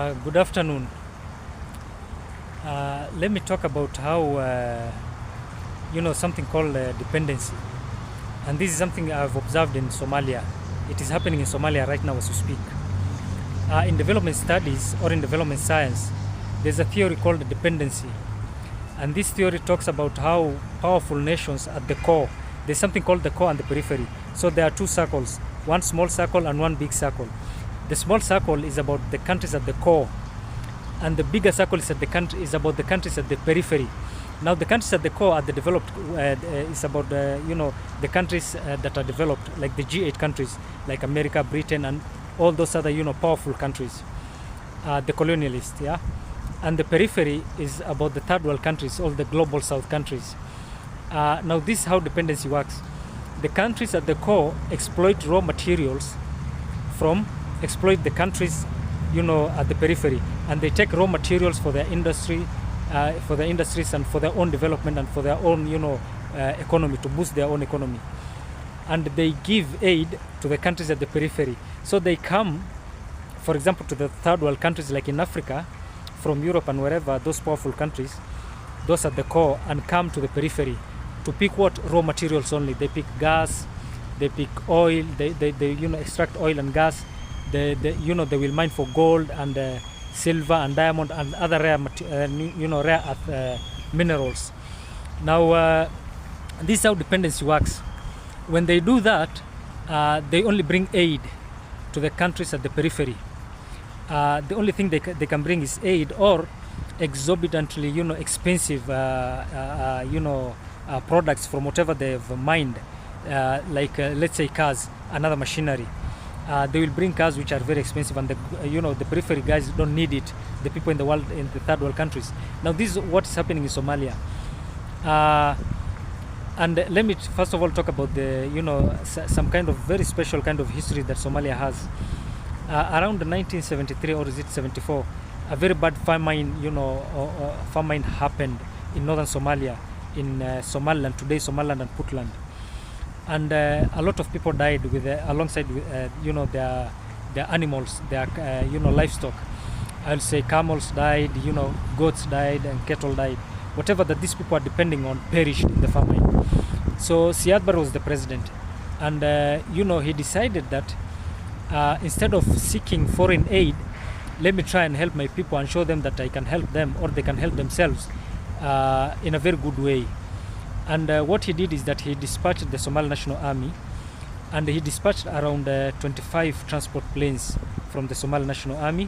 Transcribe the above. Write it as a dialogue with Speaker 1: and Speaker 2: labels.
Speaker 1: Good afternoon. Let me talk about how, something called dependency. And this is something I've observed in Somalia. It is happening in Somalia right now as we speak. In development studies or in development science, there's a theory called dependency. And this theory talks about how powerful nations at the core, there's something called the core and the periphery. So there are two circles, one small circle and one big circle. The small circle is about the countries at the core, and the bigger circle is about the countries at the periphery. Now the countries at the core are the developed, is about the countries that are developed, like the G8 countries, like America, Britain, and all those other powerful countries, the colonialists, yeah. And the periphery is about the third world countries, all the global south countries. Now this is how dependency works. The countries at the core exploit raw materials exploit the countries at the periphery, and they take raw materials for their industries and for their own development and for their own economy, to boost their own economy. And they give aid to the countries at the periphery. So they come, for example, to the third world countries like in Africa, from Europe and wherever, those powerful countries, those at the core, and come to the periphery to pick what? Raw materials only. They pick gas, they pick oil, they extract oil and gas. They will mine for gold and silver and diamond and other rare earth minerals. Now this is how dependency works. When they do that, they only bring aid to the countries at the periphery. The only thing they can bring is aid or exorbitantly expensive products from whatever they've mined, like let's say cars and other machinery. They will bring cars which are very expensive, and the periphery guys don't need it. The people in the world, in the third world countries. Now this is what is happening in Somalia. And let me first of all talk about the some kind of very special kind of history that Somalia has. Around 1973, or is it 74, a very bad famine famine happened in northern Somalia, in Somaliland, today Somaliland and Puntland. And a lot of people died alongside with their animals, their livestock. I'll say camels died, goats died, and cattle died. Whatever that these people are depending on perished in the famine. So Siad Barre was the president, and he decided that instead of seeking foreign aid, let me try and help my people and show them that I can help them, or they can help themselves in a very good way. And what he did is that he dispatched the Somali National Army, and he dispatched around 25 transport planes from the Somali National Army,